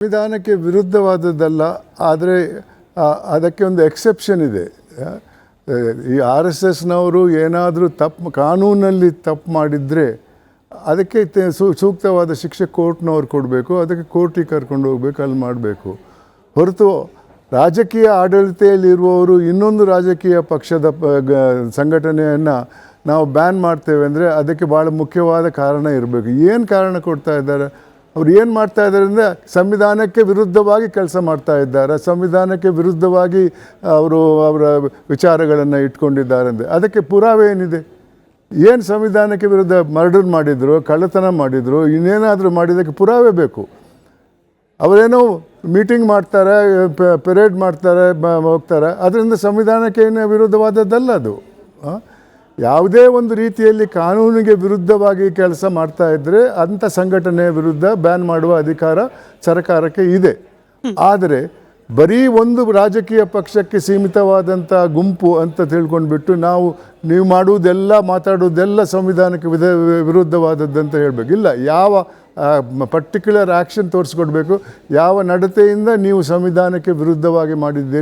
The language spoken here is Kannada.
ಸಂವಿಧಾನಕ್ಕೆ ವಿರುದ್ಧವಾದದ್ದಲ್ಲ, ಆದರೆ ಅದಕ್ಕೆ ಒಂದು ಎಕ್ಸೆಪ್ಷನ್ ಇದೆ. ಈ RSSನವರು ಏನಾದರೂ ಕಾನೂನಲ್ಲಿ ತಪ್ಪು ಮಾಡಿದರೆ ಅದಕ್ಕೆ ಸೂಕ್ತವಾದ ಶಿಕ್ಷೆ ಕೋರ್ಟ್ನವ್ರು ಕೊಡಬೇಕು, ಅದಕ್ಕೆ ಕೋರ್ಟಿಗೆ ಕರ್ಕೊಂಡು ಹೋಗ್ಬೇಕು, ಅಲ್ಲಿ ಮಾಡಬೇಕು. ಹೊರತು ರಾಜಕೀಯ ಆಡಳಿತೆಯಲ್ಲಿರುವವರು ಇನ್ನೊಂದು ರಾಜಕೀಯ ಪಕ್ಷದ ಸಂಘಟನೆಯನ್ನು ನಾವು ಬ್ಯಾನ್ ಮಾಡ್ತೇವೆ ಅಂದರೆ ಅದಕ್ಕೆ ಭಾಳ ಮುಖ್ಯವಾದ ಕಾರಣ ಇರಬೇಕು. ಏನು ಕಾರಣ ಕೊಡ್ತಾ ಇದ್ದಾರೆ? ಅವ್ರು ಏನು ಮಾಡ್ತಾ ಇದ್ದಾರೆ ಅಂದರೆ ಸಂವಿಧಾನಕ್ಕೆ ವಿರುದ್ಧವಾಗಿ ಕೆಲಸ ಮಾಡ್ತಾ ಇದ್ದಾರೆ, ಸಂವಿಧಾನಕ್ಕೆ ವಿರುದ್ಧವಾಗಿ ಅವರ ವಿಚಾರಗಳನ್ನು ಇಟ್ಕೊಂಡಿದ್ದಾರೆ ಅಂದರೆ ಅದಕ್ಕೆ ಪುರಾವೆ ಏನಿದೆ? ಏನು ಸಂವಿಧಾನಕ್ಕೆ ವಿರುದ್ಧ ಮರ್ಡರ್ ಮಾಡಿದ್ರು, ಕಳ್ಳತನ ಮಾಡಿದರು, ಇನ್ನೇನಾದರೂ ಮಾಡಿದ್ದಕ್ಕೆ ಪುರಾವೆ ಬೇಕು. ಅವರೇನೋ ಮೀಟಿಂಗ್ ಮಾಡ್ತಾರೆ, ಪೆರೇಡ್ ಮಾಡ್ತಾರೆ, ಹೋಗ್ತಾರೆ, ಅದರಿಂದ ಸಂವಿಧಾನಕ್ಕೆ ಏನು ವಿರುದ್ಧವಾದದ್ದಲ್ಲ ಅದು. ಯಾವುದೇ ಒಂದು ರೀತಿಯಲ್ಲಿ ಕಾನೂನಿಗೆ ವಿರುದ್ಧವಾಗಿ ಕೆಲಸ ಮಾಡ್ತಾ ಇದ್ದರೆ ಅಂಥ ಸಂಘಟನೆಯ ವಿರುದ್ಧ ಬ್ಯಾನ್ ಮಾಡುವ ಅಧಿಕಾರ ಸರ್ಕಾರಕ್ಕೆ ಇದೆ. ಆದರೆ ಬರೀ ಒಂದು ರಾಜಕೀಯ ಪಕ್ಷಕ್ಕೆ ಸೀಮಿತವಾದಂಥ ಗುಂಪು ಅಂತ ತಿಳ್ಕೊಂಡ್ಬಿಟ್ಟು ನೀವು ಮಾಡುವುದೆಲ್ಲ ಮಾತಾಡುವುದೆಲ್ಲ ಸಂವಿಧಾನಕ್ಕೆ ವಿರುದ್ಧವಾದದ್ದಂತ ಹೇಳಬೇಕು. ಇಲ್ಲ, ಯಾವ ಪರ್ಟಿಕ್ಯುಲರ್ ಆ್ಯಕ್ಷನ್ ತೋರಿಸ್ಕೊಡ್ಬೇಕು, ಯಾವ ನಡತೆಯಿಂದ ನೀವು ಸಂವಿಧಾನಕ್ಕೆ ವಿರುದ್ಧವಾಗಿ ಮಾಡಿದ್ದೀರಿ